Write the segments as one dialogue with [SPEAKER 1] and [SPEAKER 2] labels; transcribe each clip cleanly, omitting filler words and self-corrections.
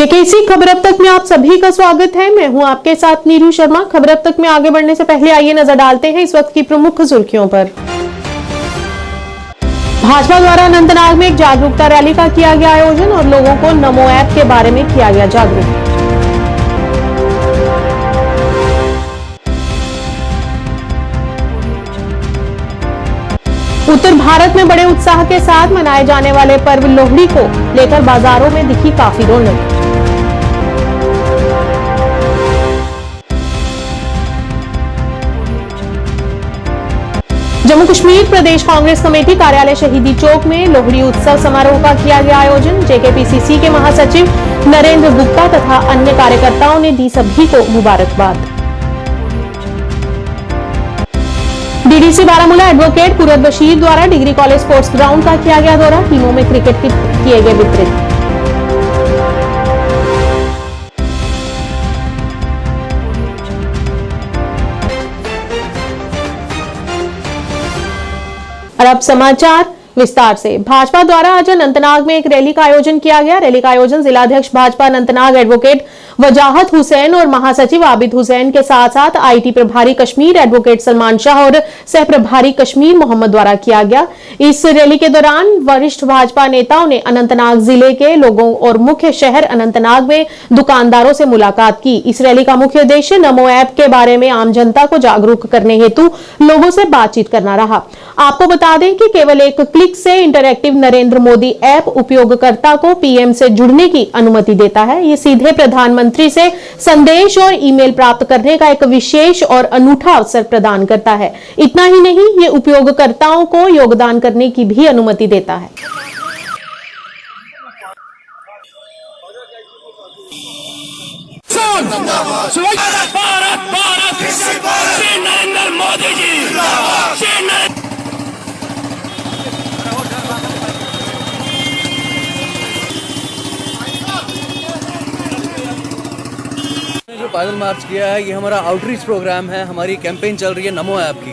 [SPEAKER 1] JKC खबर अब तक में आप सभी का स्वागत है। मैं हूं आपके साथ नीरू शर्मा। खबर अब तक में आगे बढ़ने से पहले आइए नजर डालते हैं इस वक्त की प्रमुख सुर्खियों पर। भाजपा द्वारा अनंतनाग में एक जागरूकता रैली का किया गया आयोजन और लोगों को नमो ऐप के बारे में किया गया जागरूक। उत्तर भारत में बड़े उत्साह के साथ मनाए जाने वाले पर्व लोहड़ी को लेकर बाजारों में दिखी काफी रौनक। जम्मू कश्मीर प्रदेश कांग्रेस कमेटी कार्यालय शहीदी चौक में लोहड़ी उत्सव समारोह का किया गया आयोजन। जेकेपीसीसी के महासचिव नरेंद्र गुप्ता तथा अन्य कार्यकर्ताओं ने दी सभी को मुबारकबाद। डीडीसी बारामूला एडवोकेट कुरत बशीर द्वारा डिग्री कॉलेज स्पोर्ट्स ग्राउंड का किया गया दौरा। टीमों में क्रिकेट किट किए गए वितरित। और अब समाचार विस्तार से। भाजपा द्वारा आज अनंतनाग में एक रैली का आयोजन किया गया। रैली का आयोजन जिलाध्यक्ष भाजपा अनंतनाग एडवोकेट वजाहत हुसैन और महासचिव आबिद हुसैन के साथ साथ आईटी प्रभारी कश्मीर एडवोकेट सलमान शाह और सह प्रभारी कश्मीर मोहम्मद द्वारा किया गया। इस रैली के दौरान वरिष्ठ भाजपा नेताओं ने अनंतनाग जिले के लोगों और मुख्य शहर अनंतनाग में दुकानदारों से मुलाकात की। इस रैली का मुख्य उद्देश्य नमो ऐप के बारे में आम जनता को जागरूक करने हेतु लोगों से बातचीत करना रहा। आपको बता दें कि केवल एक क्लिक से इंटरैक्टिव नरेंद्र मोदी ऐप उपयोगकर्ता को पीएम से जुड़ने की अनुमति देता है। ये सीधे प्रधानमंत्री से संदेश और ईमेल प्राप्त करने का एक विशेष और अनूठा अवसर प्रदान करता है। इतना ही नहीं, ये उपयोगकर्ताओं को योगदान करने की भी अनुमति देता है।
[SPEAKER 2] नरेंद्र मोदी जी
[SPEAKER 3] जो पैदल मार्च किया है, ये हमारा आउटरीच प्रोग्राम है। हमारी कैंपेन चल रही है नमो ऐप की।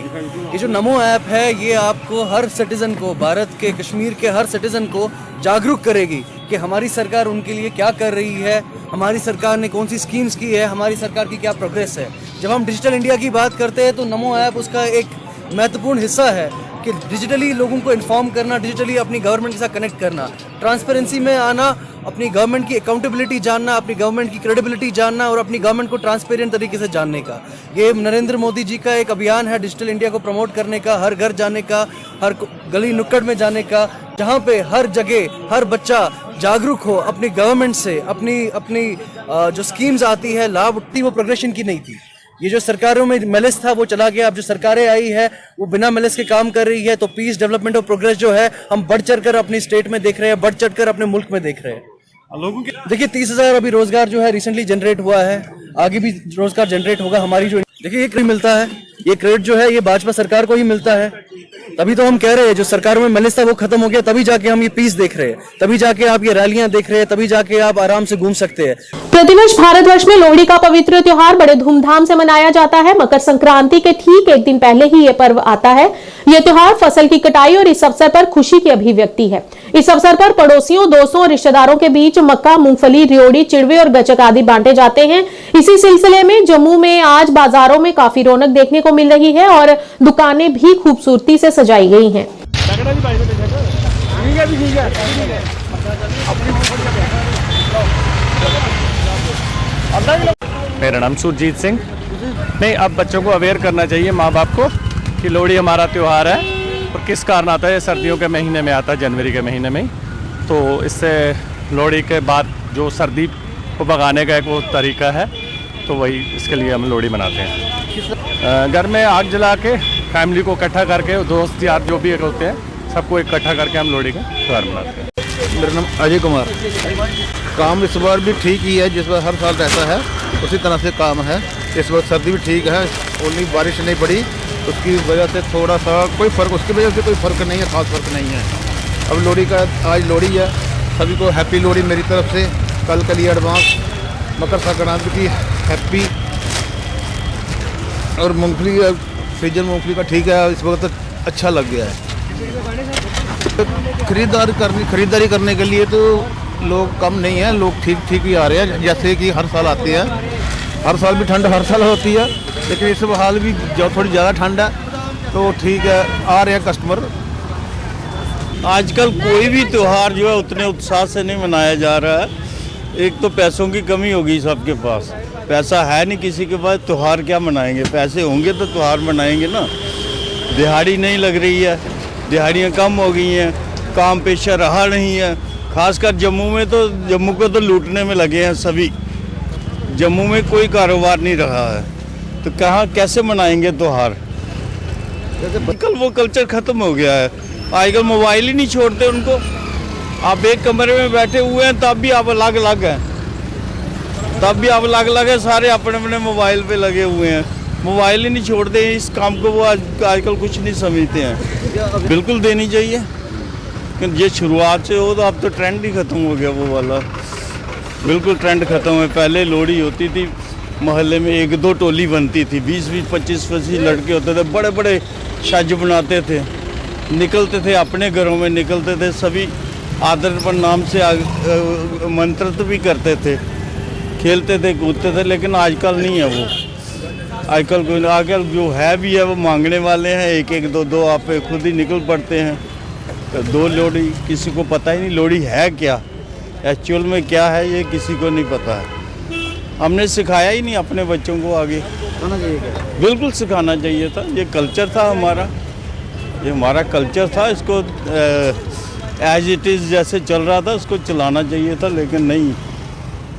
[SPEAKER 3] ये जो नमो ऐप है, ये आपको हर सिटीजन को, भारत के कश्मीर के हर सिटीजन को जागरूक करेगी कि हमारी सरकार उनके लिए क्या कर रही है, हमारी सरकार ने कौन सी स्कीम्स की है, हमारी सरकार की क्या प्रोग्रेस है। जब हम डिजिटल इंडिया की बात करते हैं तो नमो ऐप उसका एक महत्वपूर्ण हिस्सा है कि डिजिटली लोगों को इन्फॉर्म करना, डिजिटली अपनी गवर्नमेंट के साथ कनेक्ट करना, ट्रांसपेरेंसी में आना, अपनी गवर्नमेंट की अकाउंटेबिलिटी जानना, अपनी गवर्नमेंट की क्रेडिबिलिटी जानना और अपनी गवर्नमेंट को ट्रांसपेरेंट तरीके से जानने का। ये नरेंद्र मोदी जी का एक अभियान है डिजिटल इंडिया को प्रमोट करने का, हर घर जाने का, हर गली नुक्कड़ में जाने का, जहाँ पे हर जगह हर बच्चा जागरूक हो अपनी गवर्नमेंट से। अपनी जो स्कीम्स आती है, लाभ उठती, वो प्रोग्रेशन की नहीं थी। ये जो सरकारों में मेलिस था वो चला गया। अब जो सरकारें आई है वो बिना मेलिस के काम कर रही है। तो पीस, डेवलपमेंट और प्रोग्रेस जो है हम बढ़ चढ़ कर अपनी स्टेट में देख रहे हैं, बढ़ चढ़ कर अपने मुल्क में देख रहे हैं। लोगों के देखिए 30,000 अभी रोजगार जो है रिसेंटली जनरेट हुआ है, आगे भी रोजगार जनरेट होगा। हमारी जो देखिए ये मिलता है, ये क्रेडिट जो है ये भाजपा सरकार को ही मिलता है। तभी तो हम कह रहे हैं जो सरकारों में मेलिस था वो खत्म हो गया, तभी जाके हम ये पीस देख रहे हैं, तभी जाके आप ये रैलियां देख रहे हैं, तभी जाके आप आराम से घूम सकते हैं।
[SPEAKER 1] प्रतिवर्ष भारतवर्ष में लोहड़ी का पवित्र त्योहार बड़े धूमधाम से मनाया जाता है। मकर संक्रांति के ठीक एक दिन पहले ही ये पर्व आता है। यह त्योहार फसल की कटाई और इस अवसर पर खुशी की अभिव्यक्ति है। इस अवसर पर पड़ोसियों, दोस्तों और रिश्तेदारों के बीच मक्का, मूंगफली, रियोड़ी, चिड़वे और गचक आदि बांटे जाते हैं। इसी सिलसिले में जम्मू में आज बाजारों में काफी रौनक देखने को मिल रही है और दुकानें भी खूबसूरती से सजाई गई हैं।
[SPEAKER 4] मेरा नाम सुरजीत सिंह। नहीं, अब बच्चों को अवेयर करना चाहिए, माँ बाप को, कि लोहड़ी हमारा त्यौहार है और किस कारण आता है। सर्दियों के महीने में आता है, जनवरी के महीने में। तो इससे लोहड़ी के बाद जो सर्दी को भगाने का एक वो तरीका है, तो वही इसके लिए हम लोहड़ी मनाते हैं। घर में आग जला के फैमिली को इकट्ठा करके, दोस्त यार जो भी होते हैं सबको इकट्ठा करके हम लोहड़ी का त्यौहार मनाते हैं।
[SPEAKER 5] मेरा नाम अजय कुमार। काम इस बार भी ठीक ही है, जिस बार हर साल रहता है उसी तरह से काम है। इस बार सर्दी भी ठीक है, ओनली बारिश नहीं पड़ी, उसकी वजह से थोड़ा सा कोई फ़र्क, उसकी वजह से कोई फ़र्क नहीं है, खास फ़र्क नहीं है। अब लोहड़ी का आज लोहड़ी है, सभी को हैप्पी लोहड़ी मेरी तरफ से। कल के लिए एडवांस मकर संक्रांति की हैप्पी। और मूंगफली सीजन मूंगफली का ठीक है, इस वक्त अच्छा लग गया है। खरीदारी करने के लिए तो लोग कम नहीं है, लोग ठीक ठीक ही आ रहे हैं, जैसे कि हर साल आते हैं। हर साल भी ठंड हर साल होती है, लेकिन इस हाल भी जो थोड़ी ज़्यादा ठंड है तो ठीक है, आ रहे हैं कस्टमर।
[SPEAKER 6] आजकल कोई भी त्यौहार जो है उतने उत्साह से नहीं मनाया जा रहा है। एक तो पैसों की कमी होगी सबके पास, पैसा है नहीं किसी के पास, त्यौहार क्या मनाएंगे? पैसे होंगे तो त्यौहार मनाएंगे ना। दिहाड़ी नहीं लग रही है, दिहाड़ियाँ कम हो गई हैं, काम पेशा रहा नहीं है। खासकर जम्मू में तो जम्मू को तो लूटने में लगे हैं सभी। जम्मू में कोई कारोबार नहीं रहा है, तो कहाँ कैसे मनाएंगे त्यौहार? आजकल वो कल्चर ख़त्म हो गया है। आजकल मोबाइल ही नहीं छोड़ते उनको। आप एक कमरे में बैठे हुए हैं तब भी आप अलग अलग हैं, सारे अपने अपने मोबाइल पे लगे हुए हैं। मोबाइल ही नहीं छोड़ते, इस काम को वो आजकल कुछ नहीं समझते हैं। बिल्कुल देनी चाहिए, क्योंकि ये शुरुआत से हो तो अब तो ट्रेंड ही ख़त्म हो गया वो वाला। बिल्कुल ट्रेंड ख़त्म है। पहले लोहड़ी होती थी, मोहल्ले में 1-2 टोली बनती थी, 20-20, 25-25 लड़के होते थे, बड़े बड़े छज बनाते थे, निकलते थे अपने घरों में, निकलते थे सभी आदर पर नाम से मंत्रित भी करते थे, खेलते थे, कूदते थे। लेकिन आजकल नहीं है वो। आजकल जो है भी है वो मांगने वाले हैं, 1-1, 2-2 आप खुद ही निकल पड़ते हैं। तो 2 लोहड़ी किसी को पता ही नहीं लोहड़ी है क्या, एक्चुअल में क्या है ये किसी को नहीं पता है। हमने सिखाया ही नहीं अपने बच्चों को आगे। बिल्कुल सिखाना चाहिए था, ये कल्चर था हमारा, ये हमारा कल्चर था। इसको एज इट इज़ जैसे चल रहा था उसको चलाना चाहिए था, लेकिन नहीं,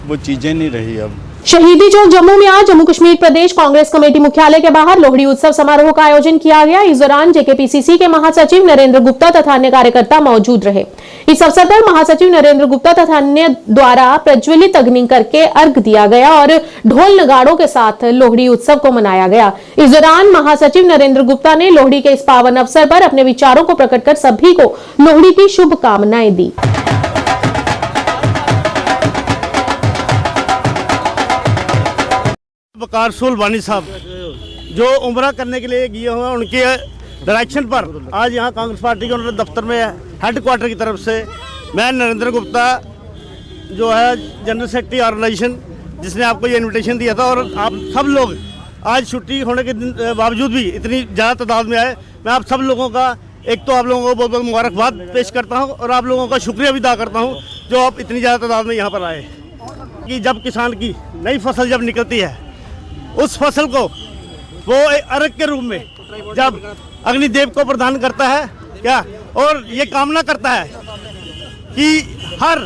[SPEAKER 6] वो चीज़ें नहीं रही अब।
[SPEAKER 1] शहीदी चौक जम्मू में आज जम्मू कश्मीर प्रदेश कांग्रेस कमेटी मुख्यालय के बाहर लोहड़ी उत्सव समारोह का आयोजन किया गया। इस दौरान जेकेपीसीसी के महासचिव नरेंद्र गुप्ता तथा अन्य कार्यकर्ता मौजूद रहे। इस अवसर पर महासचिव नरेंद्र गुप्ता तथा अन्य द्वारा प्रज्वलित अग्नि करके अर्घ दिया गया और ढोल नगाड़ों के साथ लोहड़ी उत्सव को मनाया गया। इस दौरान महासचिव नरेंद्र गुप्ता ने लोहड़ी के इस पावन अवसर पर अपने विचारों को प्रकट कर सभी को लोहड़ी की शुभकामनाएं दी।
[SPEAKER 7] वकार सुलवानी साहब जो उम्रा करने के लिए गए हुए हैं, उनके डायरेक्शन पर आज यहाँ कांग्रेस पार्टी के उन्होंने दफ्तर में हेडक्वार्टर की तरफ से मैं नरेंद्र गुप्ता जो है जनरल सेक्रेटरी ऑर्गेनाइजेशन, जिसने आपको ये इनविटेशन दिया था, और आप सब लोग आज छुट्टी होने के बावजूद भी इतनी ज़्यादा तादाद में आए। मैं आप सब लोगों का, एक तो आप लोगों को बहुत बहुत मुबारकबाद पेश करता हूँ और आप लोगों का शुक्रिया भी अदा करता हूँ जो आप इतनी ज़्यादा तादाद में यहाँ पर आए। कि जब किसान की नई फसल जब निकलती है, उस फसल को वो एक अर्घ के रूप में जब अग्निदेव को प्रदान करता है क्या, और ये कामना करता है कि हर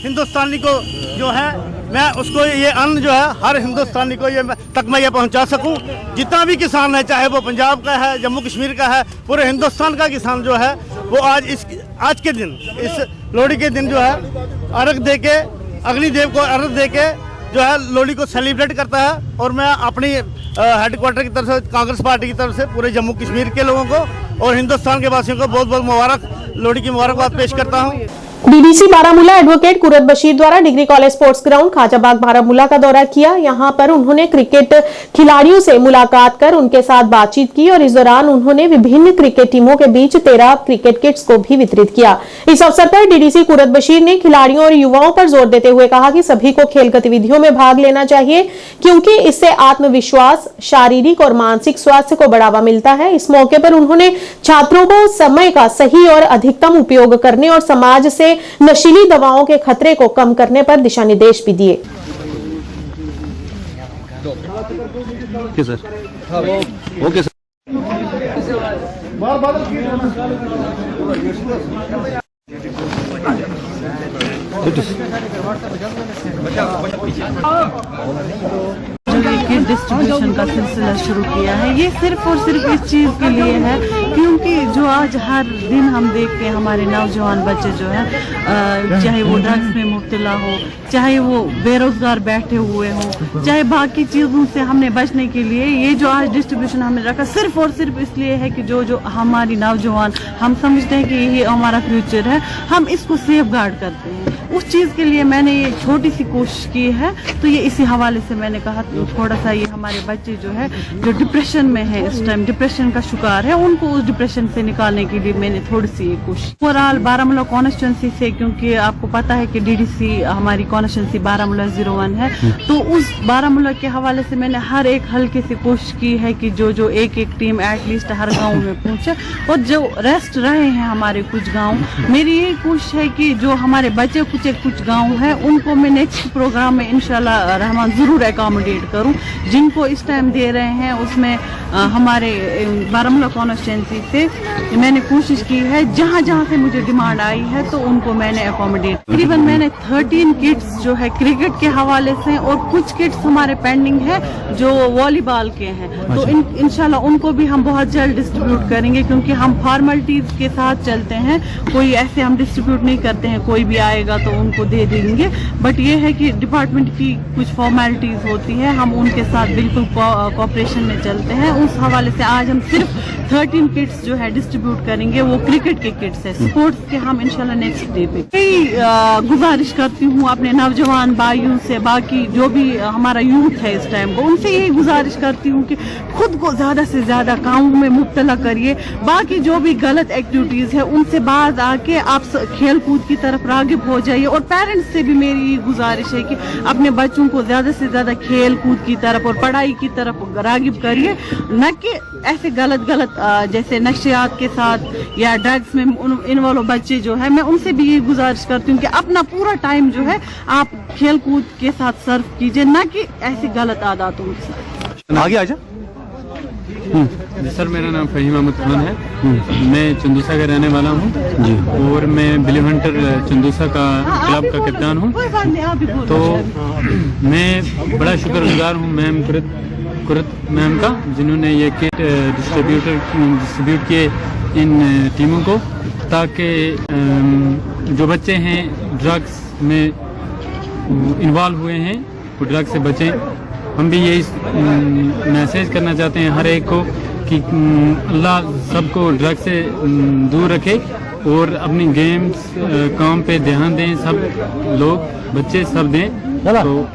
[SPEAKER 7] हिंदुस्तानी को जो है मैं उसको ये अन्न जो है हर हिंदुस्तानी को ये तक मैं ये पहुंचा सकूं। जितना भी किसान है, चाहे वो पंजाब का है, जम्मू कश्मीर का है, पूरे हिंदुस्तान का किसान जो है वो आज के दिन, इस लोहड़ी के दिन जो है अर्घ दे के, अग्निदेव को अर्घ दे के जो है लोहड़ी को सेलिब्रेट करता है। और मैं अपनी हेडक्वार्टर की तरफ से, कांग्रेस पार्टी की तरफ से पूरे जम्मू कश्मीर के लोगों को और हिंदुस्तान के वासियों को बहुत बहुत लोहड़ी की मुबारकबाद पेश करता हूँ।
[SPEAKER 1] डीडीसी बारामूला एडवोकेट कुरत बशीर द्वारा degree college sports ground Khwajabagh Baramulla का दौरा किया। यहां पर उन्होंने क्रिकेट खिलाड़ियों से मुलाकात कर उनके साथ बातचीत की और इस दौरान उन्होंने विभिन्न क्रिकेट टीमों के बीच 13 क्रिकेट किट्स को भी वितरित किया। इस अवसर पर डीडीसी कुरत बशीर ने खिलाड़ियों और युवाओं पर जोर देते हुए कहा कि सभी को खेल गतिविधियों में भाग लेना चाहिए, क्योंकि इससे आत्मविश्वास, शारीरिक और मानसिक स्वास्थ्य को बढ़ावा मिलता है। इस मौके पर उन्होंने छात्रों को समय का सही और अधिकतम उपयोग करने और समाज से नशीली दवाओं के खतरे को कम करने पर दिशा निर्देश भी दिए।
[SPEAKER 5] Okay sir, okay sir.
[SPEAKER 8] Kit distribution का सिलसिला शुरू किया है। ये सिर्फ और सिर्फ इस चीज़ के लिए है क्योंकि जो आज हर दिन हम देखते हैं हमारे नौजवान बच्चे जो हैं, चाहे वो ड्रग्स में मुब्तला हो, चाहे वो बेरोजगार बैठे हुए हो, चाहे बाकी चीज़ों से हमने बचने के लिए ये जो आज डिस्ट्रीब्यूशन हमने रखा सिर्फ और सिर्फ इसलिए है कि जो हमारी नौजवान, हम समझते हैं कि ये हमारा फ्यूचर है, हम इसको सेफ गार्ड करते हैं। उस चीज़ के लिए मैंने ये छोटी सी कोशिश की है। तो ये इसी हवाले से मैंने कहा थोड़ा सा ये हमारे बच्चे जो है जो डिप्रेशन में है, इस टाइम डिप्रेशन का शिकार है, उनको उस डिप्रेशन से निकालने के लिए मैंने थोड़ी सी कोशिश। ओवरऑल बारामूला कॉन्स्टिट्यूंसी से, क्योंकि आपको पता है कि डीडीसी हमारी कॉन्स्टिट्यूंसी बारामूला 01 है, तो उस बारामूला के हवाले से मैंने हर एक हल्के से कोशिश की है कि जो एक टीम एटलीस्ट हर गाँव में पहुँचे, और जो रेस्ट रहे हैं हमारे कुछ गाँव, मेरी यही कोशिश है कि जो हमारे बचे कुछ गाँव है उनको मैं नेक्स्ट प्रोग्राम में इंशाल्लाह रहमान जरूर एकोमोडेट करूं। जिनको इस टाइम दे रहे हैं उसमें हमारे बारामूला कॉन्स्टिट्यूंसी से मैंने कोशिश की है, जहां जहां से मुझे डिमांड आई है तो उनको मैंने एकोमोडेट। तकरीबन मैंने 13 किट्स जो है क्रिकेट के हवाले से, और कुछ किट्स हमारे पेंडिंग है जो वॉलीबॉल के हैं, तो इंशाल्लाह उनको भी हम बहुत जल्द डिस्ट्रीब्यूट करेंगे, क्योंकि हम फॉर्मेलिटीज के साथ चलते हैं, कोई ऐसे हम डिस्ट्रीब्यूट नहीं करते हैं कोई भी आएगा तो उनको दे देंगे, बट ये है कि डिपार्टमेंट की कुछ फॉर्मेलिटीज होती है, हम उनके साथ बिल्कुल कोऑपरेशन में चलते हैं। उस हवाले से आज हम सिर्फ 13 किट्स जो है डिस्ट्रीब्यूट करेंगे, वो क्रिकेट के किट्स है। स्पोर्ट्स के हम इंशाल्लाह नेक्स्ट डे पे गुजारिश करती हूँ अपने नौजवान भाइयों से, बाकी जो भी हमारा यूथ है इस टाइम को, उनसे यही गुजारिश करती हूँ कि खुद को ज्यादा से ज्यादा कामों में मुब्तला करिए, बाकी जो भी गलत एक्टिविटीज है उनसे बाज आके आप खेल कूद की तरफ रागिब हो जाइए। और पेरेंट्स से भी मेरी गुजारिश है कि अपने बच्चों को ज्यादा से ज्यादा खेल कूद की तरफ और पढ़ाई की तरफ रागिब करिए, न कि ऐसे गलत जैसे नशियात के साथ या ड्रग्स में इन्वॉल्व बच्चे जो है, मैं उनसे भी ये गुजारिश करती हूँ कि अपना पूरा टाइम जो है आप खेल कूद के साथ सर्व कीजिए, न कि ऐसी गलत आदतों के साथ।
[SPEAKER 7] आगे आजा।
[SPEAKER 9] सर मेरा नाम फहीम अहमद खान है, मैं चंदूसा का रहने वाला हूँ जी, और मैं बिलीव हंटर चंदूसा का क्लब का कप्तान हूँ। तो मैं बड़ा शुक्रगुजार हूँ मैम कुरत मैम का, जिन्होंने ये किट डिस्ट्रीब्यूट किए इन टीमों को, ताकि जो बच्चे हैं ड्रग्स में इन्वॉल्व हुए हैं वो ड्रग्स से बचें। हम भी यही मैसेज करना चाहते हैं हर एक को कि अल्लाह सबको ड्रग्स से दूर रखे और अपनी गेम्स काम पे ध्यान दें, सब लोग बच्चे सब दें। तो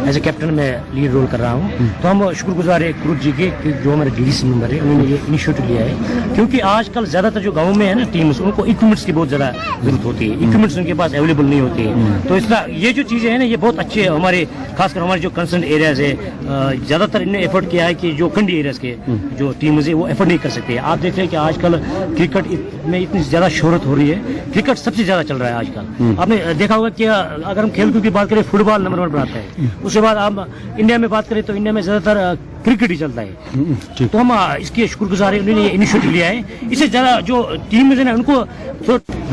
[SPEAKER 10] एज ए कैप्टन मैं लीड रोल कर रहा हूँ। तो हम शुक्रगुजार है कुरुत जी के कि जो हमारे डीडीसी मेंबर है उन्होंने ये इनिशिएटिव लिया है, क्योंकि आजकल ज्यादातर जो गाँव में है ना टीम्स, उनको इक्विपमेंट्स की बहुत ज्यादा जरूरत होती है, इक्विपमेंट्स उनके पास अवेलेबल नहीं होती है। तो इसका ये जो चीजें हैं ना, ये बहुत अच्छे हमारे खासकर हमारे जो कंसर्न एरियाज है, ज्यादातर इन्होंने एफर्ट किया है कि जो कंडी एरियाज के जो टीम्स है वो एफर्ट नहीं कर सकते। आप देख रहे हैं कि आजकल क्रिकेट में इतनी ज्यादा शोहरत हो रही है, क्रिकेट सबसे ज्यादा चल रहा है आजकल। आपने देखा होगा कि अगर हम खेल की बात करें, फुटबॉल नंबर 1 पर आता है, उसके बाद आप इंडिया में बात करें तो इंडिया में ज्यादातर क्रिकेट ही चलता है। तो हम इसके शुक्रगुजार हैं, उन्होंने ये इनिशिएटिव लिया है। इससे ज्यादा जो टीम है ना उनको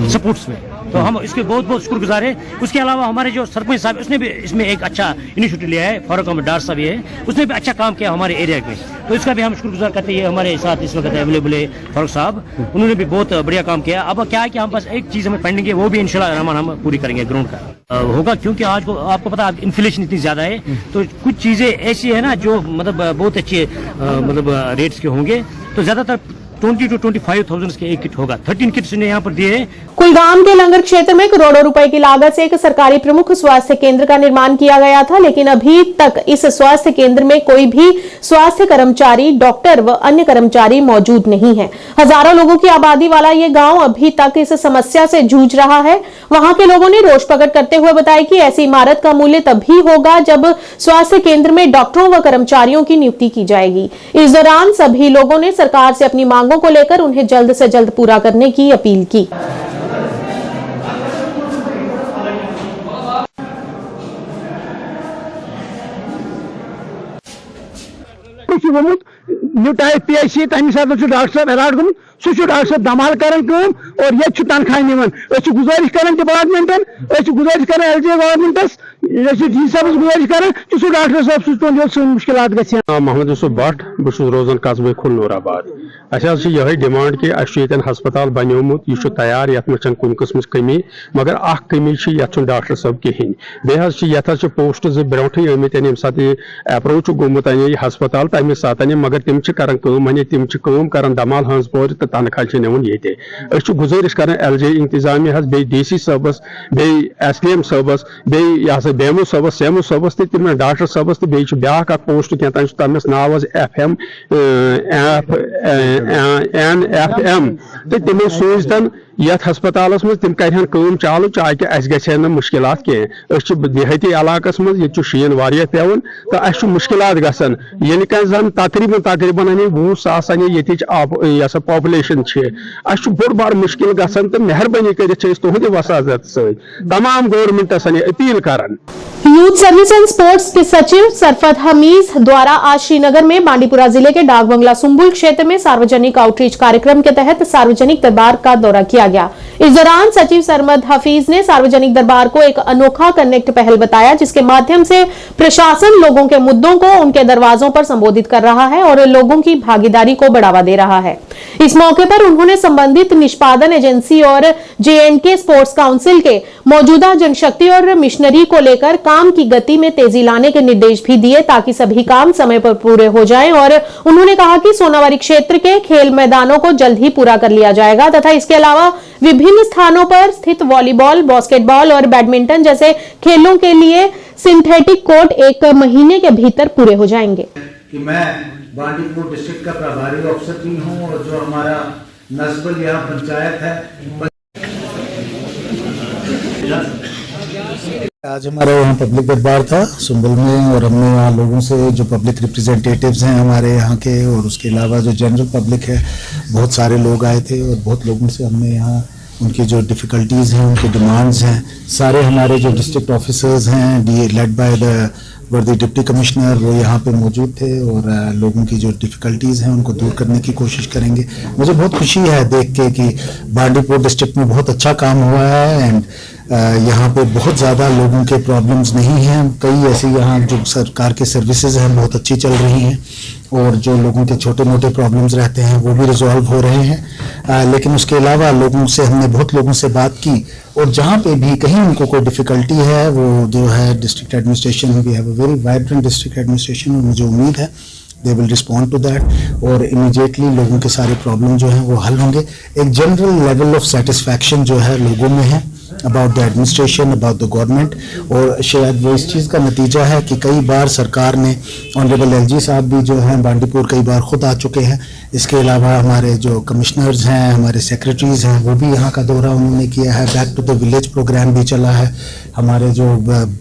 [SPEAKER 10] सपोर्ट्स में, तो हम इसके बहुत बहुत शुक्रगुजार हैं। उसके अलावा हमारे जो सरपंच साहब, उसने भी इसमें एक अच्छा इनिशिएटिव लिया है, फारूक अहमद डार साहब है, उसने भी अच्छा काम किया हमारे एरिया में, तो इसका भी हम शुक्रगुजार करते हैं। हमारे साथ इस वक्त अवेलेबल है फारूक साहब, उन्होंने भी बहुत बढ़िया काम किया। अब क्या है कि हम बस एक चीज हमें पेंडिंग है, वो भी इंशाल्लाह रहमान हम पूरी करेंगे ग्राउंड का होगा, क्योंकि आज को आपको पता है इन्फ्लेशन इतनी ज्यादा है, तो कुछ चीजें ऐसी है ना जो मतलब बहुत अच्छे मतलब रेट्स के होंगे, तो ज्यादातर 20 to 25,000 के एक किट होगा। 13 किट्स ने यहाँ पर दिए हैं।
[SPEAKER 1] कुलगाम के लंगर क्षेत्र में करोड़ों रुपए की लागत से एक सरकारी प्रमुख स्वास्थ्य केंद्र का निर्माण किया गया था, लेकिन अभी तक इस स्वास्थ्य केंद्र में कोई भी स्वास्थ्य कर्मचारी, डॉक्टर व अन्य कर्मचारी मौजूद नहीं है। हजारों लोगों की आबादी वाला ये गांव अभी तक इस समस्या से जूझ रहा है। वहां के लोगों ने रोष प्रकट करते हुए बताया कि ऐसी इमारत का मूल्य तभी होगा जब स्वास्थ्य केंद्र में डॉक्टरों व कर्मचारियों की नियुक्ति की जाएगी। इस दौरान सभी लोगों ने सरकार से अपनी मांगों को लेकर उन्हें जल्द से जल्द पूरा करने की अपील की।
[SPEAKER 11] PIC तमी साथ डॉक्टर साहब एलाट गुम डॉक्टर साहब धमाल करान और ये तनख्वाह निवन गुजारिश कर डिपार्टमेंटन गुजारिश कर LG गवर्नमेंटस डी साहब गुजारिश कर डॉक्टर साहब सो मुश्किल ग।
[SPEAKER 12] मोहम्मद यूसुफ भट्ट बहुत रोजान कस्बे खुलनूराबाद। यही डिमांड कि हस्पताल बनोमुत यह तैयार ये कुन किस्म कमी, मगर अख कमी डॉक्टर साहब कहें बे पोस्ट ब्रोट आमत ये सात अप्रोच गोमुत हस्पताल तमें सात मगर मगर तिम माने तिम कर दमाल हंसपोर तो तनख्वाह निवन ये गुजारिश कर LJ इंतजामिया बे DC सबस बे SDM सबस बे BMO सबस SEMO सबस तिम डॉक्टर सबस तो बे ब्या पोस्ट क्या तमिस नाव FM NFM तो तमो सूजन यथ हस्पतालस मज तिम कर चालू ताकि अस ग मुश्किलात कह देहाती इलाकस मज ये शीन वारिया पेवन तो अस मुश्किलात गसन ये जन तकरीबन 20,000 ये पॉपुलेशन अस बोड़ बार मुश्किल गसन तो मेहरबानी कर तुहद वसाजत सत तमाम गवर्नमेंटस अपील कर।
[SPEAKER 1] यूथ सर्विस एंड स्पोर्ट्स के सचिव सरफत हमीज द्वारा आज श्रीनगर में बांडीपुरा जिले के डाक बंगला सुंबुल क्षेत्र में सार्वजनिक आउटरीच कार्यक्रम के तहत सार्वजनिक दरबार का दौरा किया गया। इस दौरान सचिव सरमद हफीज ने सार्वजनिक दरबार को एक अनोखा कनेक्ट पहल बताया, जिसके माध्यम से प्रशासन लोगों के मुद्दों को उनके दरवाजों पर संबोधित कर रहा है और लोगों की भागीदारी को बढ़ावा दे रहा है। इस मौके पर उन्होंने संबंधित निष्पादन एजेंसी और JNK स्पोर्ट्स काउंसिल के मौजूदा जनशक्ति और मिशनरी को लेकर काम की गति में तेजी लाने के निर्देश भी दिए ताकि सभी काम समय पर पूरे हो जाएं और उन्होंने कहा कि सोनावारी क्षेत्र के खेल मैदानों को जल्द ही पूरा कर लिया जाएगा तथा इसके अलावा विभिन्न स्थानों पर स्थित वॉलीबॉल, बास्केटबॉल और बैडमिंटन जैसे खेलों के लिए सिंथेटिक कोर्ट 1 महीने के भीतर पूरे हो जाएंगे।
[SPEAKER 13] कि मैं बांडीपुर डिस्ट्रिक्ट का प्रभारी ऑफिसर भी हूं और जो हमारा नस्बल यहाँ पंचायत है। आज हमारा यहाँ पब्लिक दरबार था सुंबल में और हमने यहाँ लोगों से जो पब्लिक रिप्रेजेंटेटिव्स हैं हमारे यहाँ के और उसके अलावा जो जनरल पब्लिक है बहुत सारे लोग आए थे और बहुत लोगों से हमने यहाँ उनकी जो डिफ़िकल्टीज़ हैं उनके डिमांड्स हैं सारे हमारे जो डिस्ट्रिक्ट ऑफिसर्स हैं लेड बाय द वर्दी डिप्टी कमिश्नर वो यहाँ पे मौजूद थे और लोगों की जो डिफ़िकल्टीज़ हैं उनको दूर करने की कोशिश करेंगे। मुझे बहुत खुशी है देख के कि बांडीपुर डिस्ट्रिक्ट में बहुत अच्छा काम हुआ है एंड यहाँ पे बहुत ज़्यादा लोगों के प्रॉब्लम्स नहीं हैं। कई ऐसी यहाँ जो सरकार के सर्विसेज हैं बहुत अच्छी चल रही हैं और जो लोगों के छोटे मोटे प्रॉब्लम्स रहते हैं वो भी रिजॉल्व हो रहे हैं। लेकिन उसके अलावा लोगों से हमने बहुत लोगों से बात की और जहाँ पे भी कहीं उनको कोई डिफ़िकल्टी है वो जो है district administration we have a very vibrant district administration और मुझे उम्मीद है they will respond to that और इमीडिएटली लोगों के सारे प्रॉब्लम जो हैं वो हल होंगे। एक जनरल लेवल ऑफ सेटिस्फैक्शन जो है लोगों में है about the administration about the government और शायद वो इस चीज़ का नतीजा है कि कई बार सरकार ने ऑनरेबल LG साहब भी जो हैं बांडीपुर कई बार खुद आ चुके हैं। इसके अलावा हमारे जो कमिश्नर्स हैं हमारे सेक्रेटरीज हैं वो भी यहाँ का दौरा उन्होंने किया है। Back to the village programme भी चला है। हमारे जो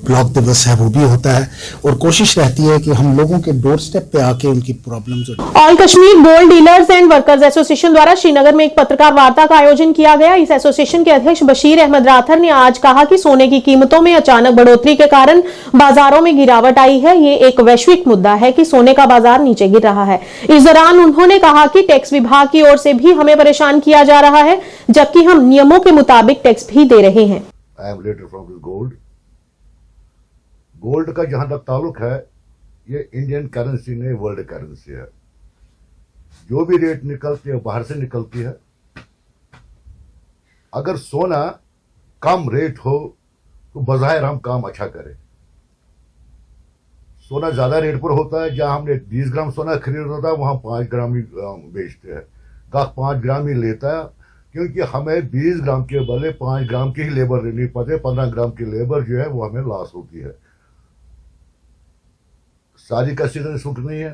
[SPEAKER 13] ब्लॉक दिवस है वो भी होता है और कोशिश रहती है कि हम लोगों के डोर स्टेप पे आके उनकी problems.
[SPEAKER 1] All Kashmir gold dealers and workers association द्वारा श्रीनगर में एक पत्रकार वार्ता का आयोजन किया गया। इस एसोसिएशन के अध्यक्ष बशीर अहमद राथर ने आज कहा कि सोने की कीमतों में अचानक बढ़ोतरी के कारण बाजारों में गिरावट आई है। ये एक वैश्विक मुद्दा है कि सोने का बाजार नीचे गिर रहा है। इस दौरान उन्होंने कहा कि टैक्स विभाग की ओर से भी हमें परेशान किया जा रहा है जबकि हम नियमों के मुताबिक टैक्स भी दे रहे हैं।
[SPEAKER 14] I am related from gold का जहां तक ताल्लुक है ये इंडियन करेंसी नहीं वर्ल्ड करेंसी है। जो भी रेट निकलती है बाहर से निकलती है। अगर सोना कम रेट हो तो बज़ाहिर हम काम अच्छा करें। सोना ज्यादा रेट पर होता है जहां हमने 20 ग्राम सोना खरीदना था वहां 5 ग्राम ही बेचते हैं। गाहक 5 ग्राम ही लेता है क्योंकि हमें 20 ग्राम के बदले 5 ग्राम की ही लेबर लेनी पड़ती है। 15 ग्राम की लेबर जो है वो हमें लॉस होती है। शादी का सीजन इस वक्त नहीं है।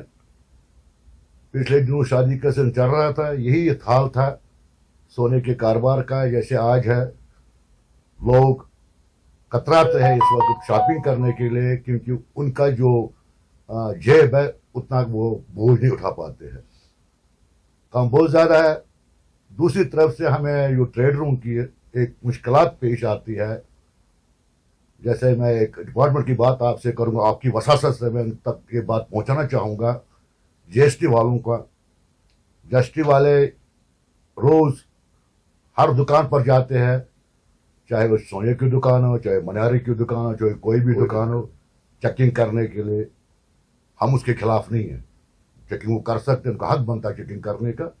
[SPEAKER 14] पिछले दिनों शादी का सीजन चल रहा था। यही हाल था सोने के कारोबार का। जैसे आज है लोग कतराते हैं इस वक्त शॉपिंग करने के लिए क्योंकि उनका जो जेब है उतना वो बोझ नहीं उठा पाते हैं। काम बहुत ज़्यादा है। दूसरी तरफ से हमें जो ट्रेडरों की एक मुश्किलात पेश आती है। जैसे मैं एक डिपार्टमेंट की बात आपसे करूंगा, आपकी वसासत से मैं तक ये बात पहुंचाना चाहूँगा। GST वालों का GST वाले रोज़ हर दुकान पर जाते हैं, चाहे वो सोने की दुकान हो, चाहे मनिहारी की दुकान हो, चाहे कोई भी दुकान हो, चेकिंग करने के लिए। हम उसके खिलाफ नहीं हैं। चेकिंग वो कर सकते हैं, उनका हक बनता है चेकिंग करने का।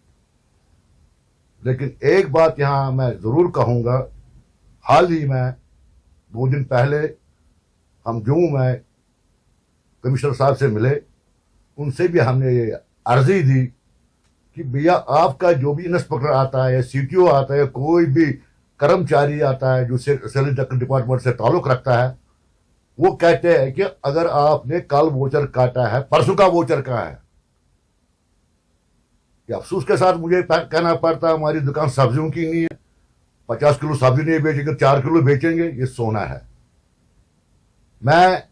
[SPEAKER 14] लेकिन एक बात यहाँ मैं ज़रूर कहूँगा, हाल ही में 2 दिन पहले हम जम्मू में कमिश्नर साहब से मिले। उनसे भी हमने ये अर्जी दी कि भैया आपका जो भी इंस्पेक्टर आता है, CTO आता है, कोई भी कर्मचारी आता है जो सेल डिपार्टमेंट से ताल्लुक रखता है, वो कहते हैं कि अगर आपने कल वोचर काटा है, परसों का वोचर कहाँ है। ये अफसोस के साथ मुझे कहना पड़ता है हमारी दुकान सब्जियों की नहीं है, 50 किलो सब्जी नहीं बेचेंगे, 4 किलो बेचेंगे, ये सोना है। मैं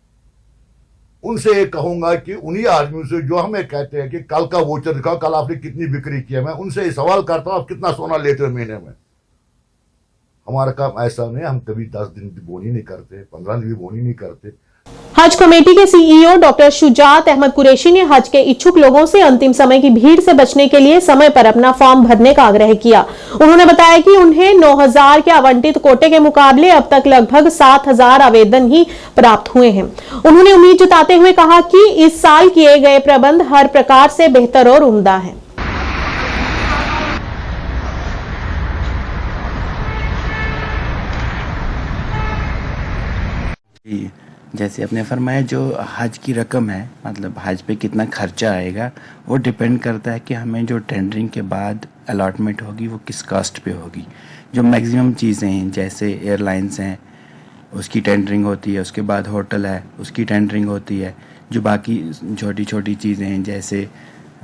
[SPEAKER 14] उनसे ये कहूंगा कि उन्हीं आदमियों से जो हमें कहते हैं कि कल का वोचर दिखाओ, कल आपने कितनी बिक्री की है, मैं उनसे सवाल करता हूं आप कितना सोना लेते हो महीने में। हमारा काम ऐसा नहीं, हम कभी 10 दिन की बोनी नहीं करते, 15 दिन की बोनी नहीं करते।
[SPEAKER 1] हज कमेटी के CEO डॉक्टर शुजात अहमद कुरैशी ने हज के इच्छुक लोगों से अंतिम समय की भीड़ से बचने के लिए समय पर अपना फॉर्म भरने का आग्रह किया। उन्होंने बताया कि उन्हें 9,000 के आवंटित कोटे के मुकाबले अब तक लगभग 7,000 आवेदन ही प्राप्त हुए हैं। उन्होंने उम्मीद जताते हुए कहा कि इस साल किए गए प्रबंध हर प्रकार से बेहतर और उम्दा है।
[SPEAKER 15] जैसे आपने फरमाया, जो हज की रकम है, मतलब हज पे कितना खर्चा आएगा, वो डिपेंड करता है कि हमें जो टेंडरिंग के बाद अलॉटमेंट होगी वो किस कास्ट पे होगी। जो मैक्सिमम चीज़ें हैं जैसे एयरलाइंस हैं उसकी टेंडरिंग होती है, उसके बाद होटल है उसकी टेंडरिंग होती है। जो बाकी छोटी छोटी चीज़ें हैं जैसे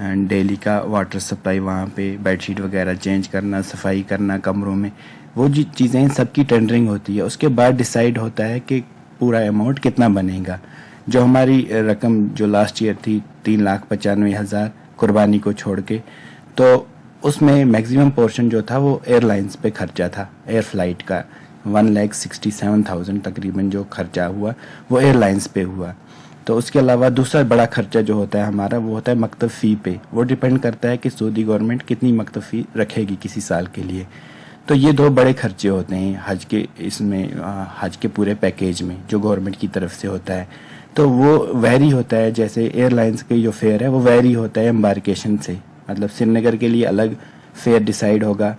[SPEAKER 15] डेली का वाटर सप्लाई, वहाँ पे बेडशीट वगैरह चेंज करना, सफाई करना कमरों में, वो जी चीज़ें हैं सबकी टेंडरिंग होती है। उसके बाद डिसाइड होता है कि पूरा अमाउंट कितना बनेगा। जो हमारी रकम जो लास्ट ईयर थी 3,95,000 कुर्बानी को छोड़ के, तो उसमें मैक्सिमम पोर्शन जो था वो एयरलाइंस पे खर्चा था। एयर फ्लाइट का 1,67,000 तकरीबन जो खर्चा हुआ वो एयरलाइंस पे हुआ। तो उसके अलावा दूसरा बड़ा खर्चा जो होता है हमारा वो होता है मकतब फ़ी पे। वो डिपेंड करता है कि सऊदी गवर्नमेंट कितनी मकतब फ़ी रखेगी किसी साल के लिए। तो ये 2 बड़े खर्चे होते हैं हज के, इसमें हज के पूरे पैकेज में जो गवर्नमेंट की तरफ से होता है। तो वो वैरी होता है, जैसे एयरलाइंस के जो फेयर है वो वैरी होता है एम्बार्केशन से। मतलब श्रीनगर के लिए अलग फेयर डिसाइड होगा,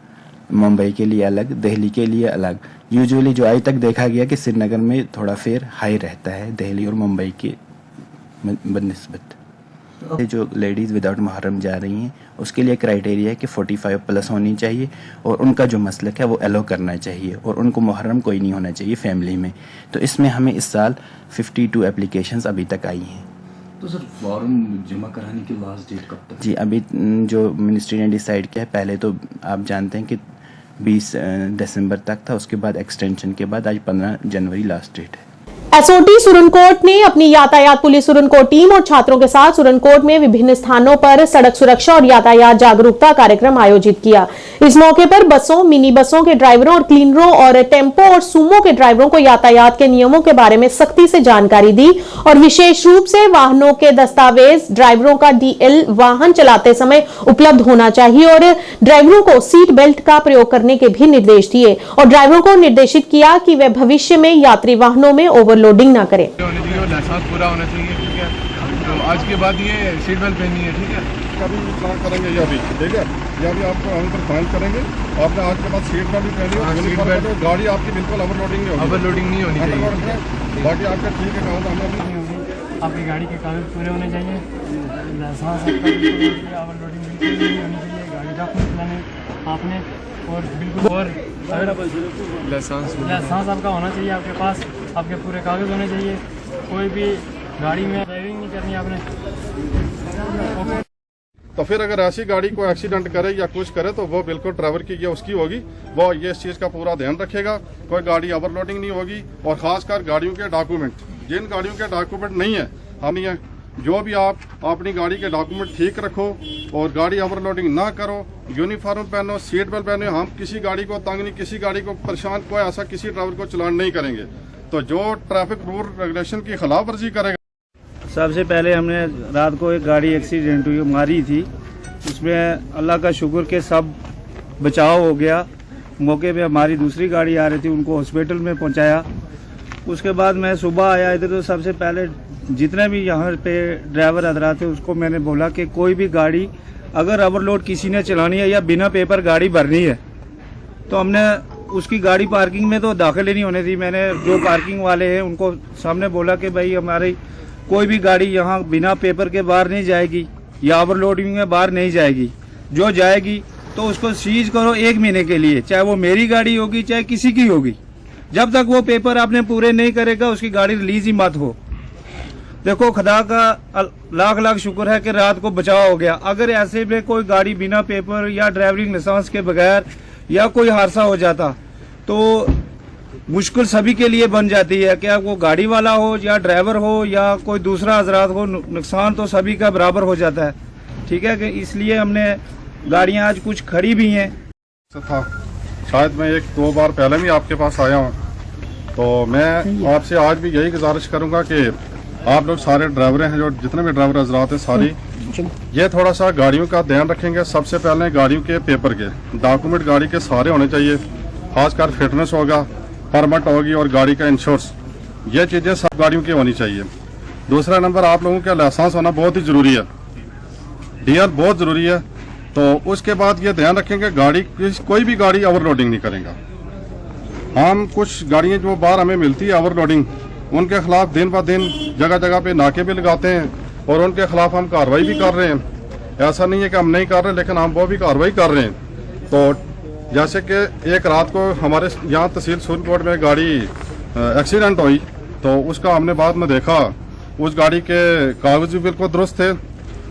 [SPEAKER 15] मुंबई के लिए अलग, दिल्ली के लिए अलग। यूजुअली जो आज तक देखा गया कि श्रीनगर में थोड़ा फेयर हाई रहता है दिल्ली और मुंबई के बनिस्बत। जो लेडीज़ विदाउट मुहर्रम जा रही हैं उसके लिए क्राइटेरिया है कि 45+ होनी चाहिए और उनका जो मसलक है वो एलो करना चाहिए और उनको मुहर्रम कोई नहीं होना चाहिए फैमिली में। तो इसमें हमें इस साल 52 एप्लीकेशंस अभी तक आई हैं।
[SPEAKER 16] तो सर फॉर्म जमा कराने की लास्ट डेट कब तक?
[SPEAKER 15] जी अभी जो मिनिस्ट्री ने डिसाइड किया है, पहले तो आप जानते हैं कि 20 दिसंबर तक था, उसके बाद एक्सटेंशन के बाद आज 15 जनवरी लास्ट डेट है।
[SPEAKER 1] एसओटी सुरनकोट ने अपनी यातायात पुलिस सुरनकोट टीम और छात्रों के साथ सुरनकोट में विभिन्न स्थानों पर सड़क सुरक्षा और यातायात जागरूकता कार्यक्रम आयोजित किया। इस मौके पर बसों, मिनी बसों के ड्राइवरों और क्लीनरों और टेम्पो और सुमो के ड्राइवरों को यातायात के नियमों के बारे में सख्ती से जानकारी दी और विशेष रूप से वाहनों के दस्तावेज ड्राइवरों का DL वाहन चलाते समय उपलब्ध होना चाहिए और ड्राइवरों को सीट बेल्ट का प्रयोग करने के भी निर्देश दिए और ड्राइवरों को निर्देशित किया कि वे भविष्य में यात्री वाहनों में ओवरलोडिंग न करें।
[SPEAKER 17] लाइसेंस पूरा होना चाहिए, ठीक है। तो आज के बाद ये सीट बेल्ट पहननी है, ठीक है।
[SPEAKER 18] अभी स्टार्ट करेंगे ये अभी, ठीक है। ये अभी आपको हम पर फाइन करेंगे। आपने आज के बाद सीट बेल्ट भी पहनी हो, सीट बेल्ट, गाड़ी आपकी बिल्कुल ओवरलोडिंग नहीं होगी,
[SPEAKER 17] ओवरलोडिंग नहीं होनी चाहिए।
[SPEAKER 18] बाकी आपका ठीक है, काम हमें भी नहीं होगी।
[SPEAKER 19] आपकी गाड़ी के कागज पूरे होने चाहिए, लाइसेंस आपका ओवरलोडिंग बिल्कुल नहीं होनी चाहिए, गाड़ी रफ नहीं चलानी आपने, और बिल्कुल और लाइसेंस आपका होना चाहिए आपके पास, आपके पूरे कागज होने चाहिए। कोई भी गाड़ी में ड्राइविंग नहीं करनी आपने।
[SPEAKER 18] तो फिर अगर ऐसी गाड़ी को एक्सीडेंट करे या कुछ करे तो वो बिल्कुल ड्राइवर की या उसकी होगी, वो ये इस चीज़ का पूरा ध्यान रखेगा। कोई गाड़ी ओवरलोडिंग नहीं होगी। और ख़ासकर गाड़ियों के डॉक्यूमेंट, जिन गाड़ियों के डॉक्यूमेंट नहीं है, हम ये जो भी आप अपनी गाड़ी के डॉक्यूमेंट ठीक रखो और गाड़ी ओवरलोडिंग ना करो, यूनिफॉर्म पहनो, सीट बेल्ट पहनो। हम किसी गाड़ी को तंग नहीं, किसी गाड़ी को परेशान, कोई ऐसा किसी ड्राइवर को चलान नहीं करेंगे। तो जो ट्रैफिक रूल रेगुलेशन की खिलाफ वर्जी करेगा।
[SPEAKER 7] सबसे पहले हमने रात को एक गाड़ी एक्सीडेंट हुई, मारी थी, उसमें अल्लाह का शुक्र के सब बचाव हो गया। मौके पे हमारी दूसरी गाड़ी आ रही थी, उनको हॉस्पिटल में पहुंचाया। उसके बाद मैं सुबह आया इधर, तो सबसे पहले जितने भी यहाँ पे ड्राइवर हजरात थे उसको मैंने बोला कि कोई भी गाड़ी अगर ओवरलोड किसी ने चलानी है या बिना पेपर गाड़ी भरनी है तो हमने उसकी गाड़ी पार्किंग में तो दाखिल ही नहीं होने दी। मैंने जो पार्किंग वाले हैं उनको सामने बोला कि भाई हमारी कोई भी गाड़ी यहाँ बिना पेपर के बाहर नहीं जाएगी,
[SPEAKER 20] या ओवरलोडिंग में बाहर नहीं जाएगी। जो जाएगी तो उसको सीज करो 1 महीने के लिए, चाहे वो मेरी गाड़ी होगी चाहे किसी की होगी। जब तक वो पेपर आपने पूरे नहीं करेगा उसकी गाड़ी रिलीज ही मत हो। देखो खुदा का लाख लाख शुक्र है कि रात को बचाव हो गया। अगर ऐसे में कोई गाड़ी बिना पेपर या ड्राइविंग लाइसेंस के बगैर या कोई हादसा हो जाता तो मुश्किल सभी के लिए बन जाती है, क्या वो गाड़ी वाला हो या ड्राइवर हो या कोई दूसरा हजरात हो, नुकसान तो सभी का बराबर हो जाता है। ठीक है कि इसलिए हमने गाड़ियां आज कुछ खड़ी भी हैं।
[SPEAKER 18] था शायद मैं 1-2 बार पहले भी आपके पास आया हूँ, तो मैं आपसे आज भी यही गुजारिश करूँगा कि आप लोग सारे ड्राइवर हैं, जो जितने भी ड्राइवर हजरात हैं सारी, ये थोड़ा सा गाड़ियों का ध्यान रखेंगे। सबसे पहले गाड़ियों के पेपर के डॉक्यूमेंट गाड़ी के सारे होने चाहिए, खासकर फिटनेस होगा, परमिट होगी और गाड़ी का इंश्योरेंस, ये चीज़ें सब गाड़ियों की होनी चाहिए। दूसरा नंबर, आप लोगों का लाइसेंस होना बहुत ही ज़रूरी है, डीएल बहुत ज़रूरी है। तो उसके बाद ये ध्यान रखेंगे गाड़ी कोई भी गाड़ी ओवरलोडिंग नहीं करेगा। हम कुछ गाड़ियाँ जो बाहर हमें मिलती है ओवरलोडिंग, उनके खिलाफ दिन ब दिन जगह जगह पे नाके भी लगाते हैं और उनके खिलाफ हम कार्रवाई भी कर रहे हैं। ऐसा नहीं है कि हम नहीं कर रहे, लेकिन हम वो भी कार्रवाई कर रहे हैं। तो जैसे कि एक रात को हमारे यहाँ तहसील सूरकोट में गाड़ी एक्सीडेंट हुई, तो उसका हमने बाद में देखा उस गाड़ी के कागज भी बिल्कुल दुरुस्त थे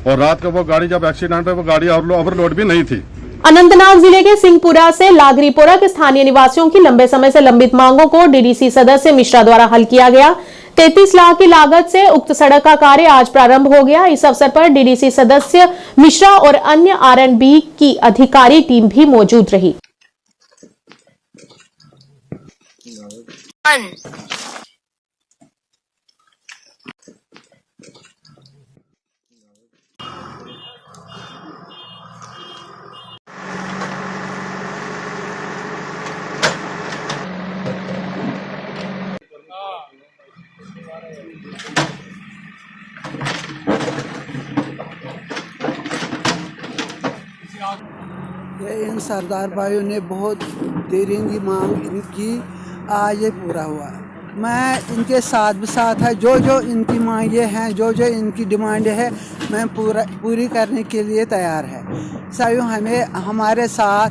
[SPEAKER 18] और रात को वो गाड़ी जब एक्सीडेंट हुई वो गाड़ी ओवरलोड भी नहीं थी।
[SPEAKER 1] अनंतनाग जिले के सिंहपुरा से लागरीपुरा के स्थानीय निवासियों की लंबे समय से लंबित मांगों को डीडीसी सदस्य मिश्रा द्वारा हल किया गया। 33 लाख की लागत से उक्त सड़क का कार्य आज प्रारंभ हो गया। इस अवसर पर डीडीसी सदस्य मिश्रा और अन्य आरएंडबी की अधिकारी टीम भी मौजूद रही।
[SPEAKER 21] इन सरदार भाइयों ने बहुत देरी मांग की, आज ये पूरा हुआ। मैं इनके साथ भी साथ है, जो जो इनकी मांगे हैं, जो जो इनकी डिमांड है, मैं पूरी करने के लिए तैयार है। सभी हमें हमारे साथ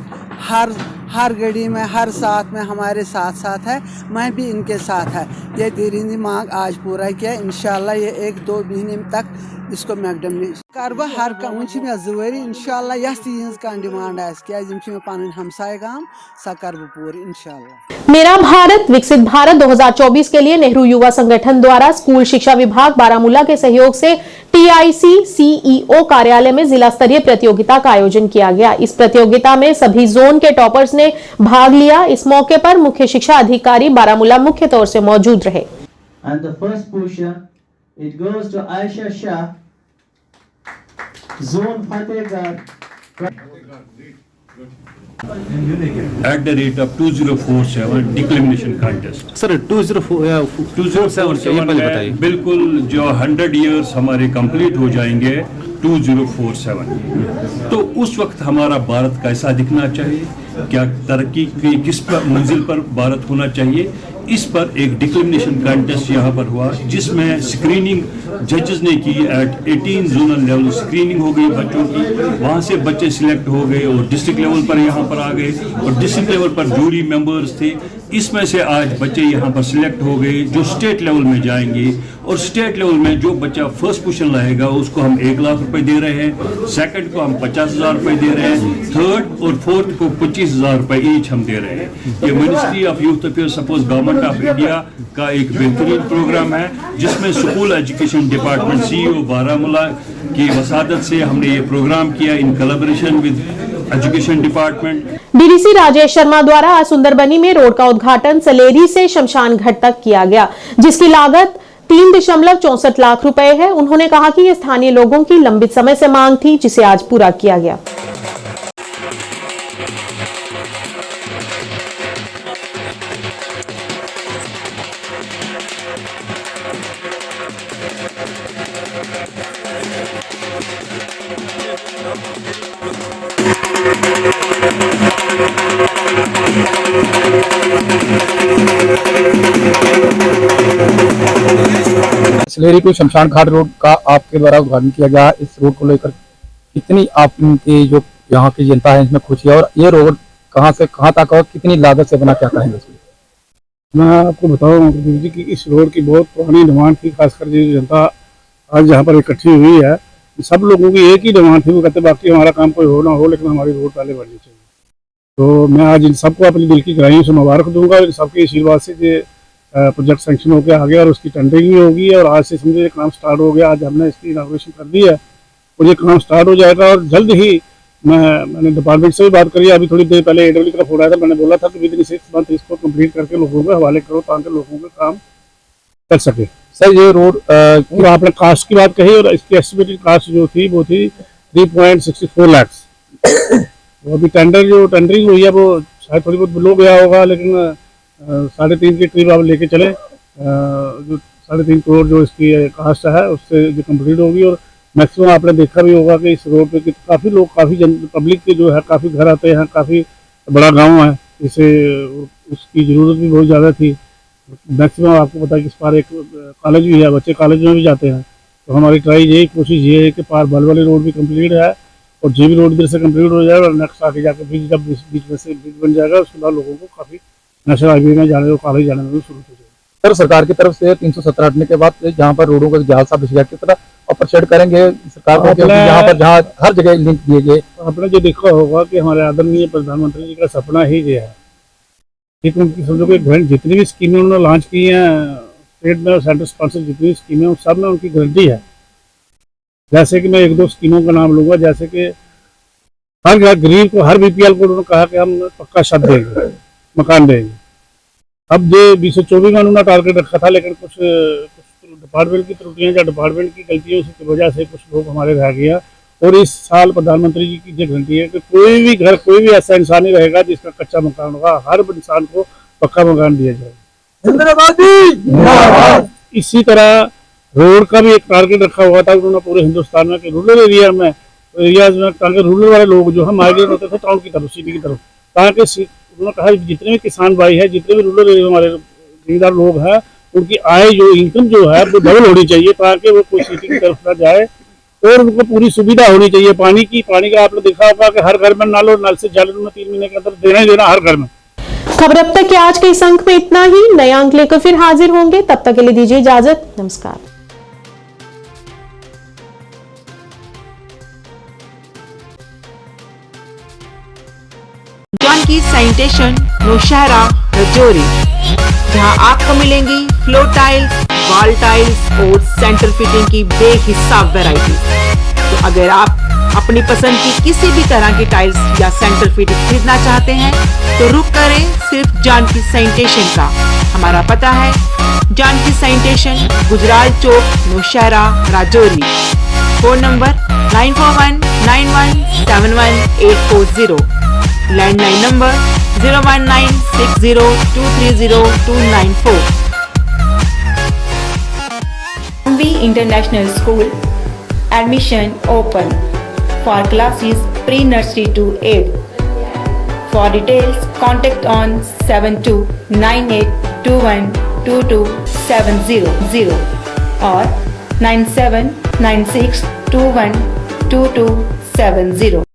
[SPEAKER 21] हर घड़ी में हर साथ में हमारे साथ है, मैं भी इनके साथ है। ये देरी मांग आज पूरा किया, इंशाल्लाह ये 1-2 महीने तक इसको मैकडम कर बह हर कहीं में जरूरी इंशाल्लाह यह का डिमांड है पन हमसाय गाम सा कर पूरी इंशाल्लाह।
[SPEAKER 1] मेरा भारत विकसित भारत 2024 के लिए नेहरू युवा संगठन द्वारा स्कूल शिक्षा विभाग बारामूला के सहयोग से टीआईसी सीईओ कार्यालय में जिला स्तरीय प्रतियोगिता का आयोजन किया गया। इस प्रतियोगिता में सभी जोन के टॉपर्स ने भाग लिया। इस मौके पर मुख्य शिक्षा अधिकारी बारामूला मुख्य तौर से मौजूद रहे।
[SPEAKER 22] It goes to Aisha Shah, Zone Fatehgarh.
[SPEAKER 23] At the rate of 2047 declaration contest.
[SPEAKER 24] Sir 2047
[SPEAKER 23] में बिल्कुल जो 100 years हमारे कंप्लीट हो जाएंगे 2047, तो उस वक्त हमारा भारत कैसा दिखना चाहिए, क्या तरक्की की किस पर मंजिल पर भारत होना चाहिए, इस पर एक डिक्लिमिनेशन कॉन्टेस्ट यहाँ पर हुआ, जिसमें स्क्रीनिंग जजेस ने की। एट 18 जोनल लेवल स्क्रीनिंग हो गई बच्चों की, वहाँ से बच्चे सिलेक्ट हो गए और डिस्ट्रिक्ट लेवल पर यहाँ पर आ गए और डिस्ट्रिक्ट लेवल पर जूरी मेंबर्स थे। इसमें से आज बच्चे यहाँ पर सिलेक्ट हो गए जो स्टेट लेवल में जाएंगे, और स्टेट लेवल में जो बच्चा फर्स्ट पोजीशन लाएगा उसको हम 1 लाख रुपए दे रहे हैं, सेकंड को हम 50,000 रुपए दे रहे हैं, थर्ड और फोर्थ को 25,000 रुपए ईच हम दे रहे हैं। ये ministry of youth affairs suppose government of India का एक बेहतरीन प्रोग्राम है, जिसमें school education department CEO Baramulla की वसादत से हमने ये प्रोग्राम किया in collaboration with education department.
[SPEAKER 1] DDC Rajesh Sharma द्वारा आज सुंदरबनी में रोड का उद्घाटन सलेरी से शमशान घाट तक किया गया, जिसकी लागत 3.64 लाख रुपए है। उन्होंने कहा कि यह स्थानीय लोगों की लंबित समय से मांग थी, जिसे आज पूरा किया गया।
[SPEAKER 24] सलेरी को शमशान घाट रोड का आपके द्वारा उद्घाटन किया गया। इस रोड को लेकर
[SPEAKER 2] कितनी आपकी जो यहाँ की जनता है इसमें खुशी है, और ये रोड कहाँ से कहाँ तक और कितनी लागत से बना, क्या कहेंगे इसमें?
[SPEAKER 3] मैं आपको बताऊँ जी कि इस रोड की बहुत पुरानी डिमांड थी, खासकर जो जनता आज यहाँ पर इकट्ठी हुई है, सब लोगों की एक ही डिमांड थी, वो कहते बाकी हमारा काम कोई हो ना हो लेकिन हमारी रोड पहले बढ़नी चाहिए। तो मैं आज इन सबको अपनी दिल की गहराइयों से मुबारक दूंगा, इन सबके आशीर्वाद से ये प्रोजेक्ट सेंक्शन होकर आ गया और उसकी टेंडरिंग भी होगी और आज से समझे ये काम स्टार्ट हो गया। आज हमने इसकी इनॉग्रेशन कर दी है और ये काम स्टार्ट हो जाएगा और जल्द ही मैंने डिपार्टमेंट से भी बात करी, अभी थोड़ी देर पहले AW की तरफ हो रहा था, मैंने बोला था कि विदिन 6 मंथ इसको कंप्लीट करके लोगों के हवाले करो ताकि लोगों का काम कर सके।
[SPEAKER 2] सर ये रोड
[SPEAKER 3] आपने कास्ट की बात कही और इसकी एस्टिमेटेड कास्ट जो थी वो थी 3.64 लाख। वो अभी टेंडरिंग हुई है वो शायद थोड़ी बहुत लो गया होगा, लेकिन 3.5 के करीब आप लेके चले, जो 3.5 करोड़ जो इसकी कास्ट है उससे जो कंप्लीट होगी। और मैक्सिमम आपने देखा भी होगा कि इस रोड पे काफ़ी लोग, पब्लिक के जो है काफ़ी घर आते हैं, काफ़ी बड़ा गांव है, इसे उसकी ज़रूरत भी बहुत ज़्यादा थी। मैक्सिमम आपको पता है कि इस पार एक कॉलेज भी है, बच्चे कॉलेज में भी जाते हैं, तो हमारी ट्राई यही कोशिश ये है कि पार बल वाली रोड भी कंप्लीट है और JB रोड इधर से कंप्लीट हो जाएगा और नेक्स्ट आगे जाकर ब्रिज, जब बीच में से ब्रिज बन जाएगा उसके बाद लोगों को काफ़ी नेशनल हाईवे में जाने और कॉलेज जाने में भी शुरू हो जाएगा।
[SPEAKER 2] सर सरकार की तरफ से 370 हटने के बाद जहाँ पर रोडों का जाल साहब की तरह अप्रिशिएट करेंगे सरकार को, जहाँ हर जगह लिंक दिए गए।
[SPEAKER 3] आपने जो देखा होगा कि हमारे आदरणीय प्रधानमंत्री जी का सपना ही ये है कि उनकी समझो कि जितनी भी स्कीमें उन्होंने लॉन्च की हैं स्टेट में और सेंट्रल स्पॉन्सर जितनी स्कीमें उन सब में उनकी गारंटी है। जैसे कि मैं 1-2 स्कीमों का नाम लूंगा, जैसे कि हर गरीब को, हर BPL को उन्होंने कहा कि हम पक्का छत देंगे, मकान देंगे। अब जो 2024 में उन्होंने टारगेट रखा था, लेकिन कुछ डिपार्टमेंट की त्रुटियां या डिपार्टमेंट की गलतियों की वजह से कुछ लोग हमारे रह गया। और इस साल प्रधानमंत्री जी की ये गारंटी है कि कोई भी घर, कोई भी ऐसा इंसान नहीं रहेगा जिसका कच्चा मकान होगा, हर इंसान को पक्का मकान दिया जाएगा। इसी तरह रोड का भी एक टारगेट रखा हुआ था उन्होंने पूरे हिंदुस्तान में कि रूरल एरियाज में ताकि रूरल वाले लोग जो है माइग्रेट होते थे टाउन की तरफ, सिटी की तरफ, ताकि उन्होंने कहा जितने भी किसान भाई है, जितने भी रूरल एरिया हमारे जमींदार लोग हैं, उनकी आय जो इनकम जो है वो डबल होनी चाहिए ताकि वो कोई सिटी की तरफ ना जाए और उनको पूरी सुविधा होनी चाहिए पानी का। आपने देखा होगा कि हर घर में नल से जल 3 महीने के अंदर देना ही देना हर घर में।
[SPEAKER 1] खबर अब तक के आज के इस अंक में इतना ही। नए अंक लेकर फिर हाजिर होंगे, तब तक के लिए दीजिए इजाजत। नमस्कार।
[SPEAKER 4] जानकी सैनिटेशन नौशहरा रजौरी, जहां आपको मिलेंगी फ्लोर टाइल्स, वॉल टाइल्स और सेंटर फिटिंग की बेहिसाब वैरायटी। तो अगर आप अपनी पसंद की किसी भी तरह की टाइल्स या सेंटर फिटिंग खरीदना चाहते हैं तो रुक करें सिर्फ जानकी सैनिटेशन का। हमारा पता है Janki sanitation, Gujral Chowk, Nowshera, Rajouri. Phone number 9419171840, landline number 01960230294।
[SPEAKER 24] MV International School admission open for classes pre-nursery to 8th. For details, contact on 7298212270 or 9796212270.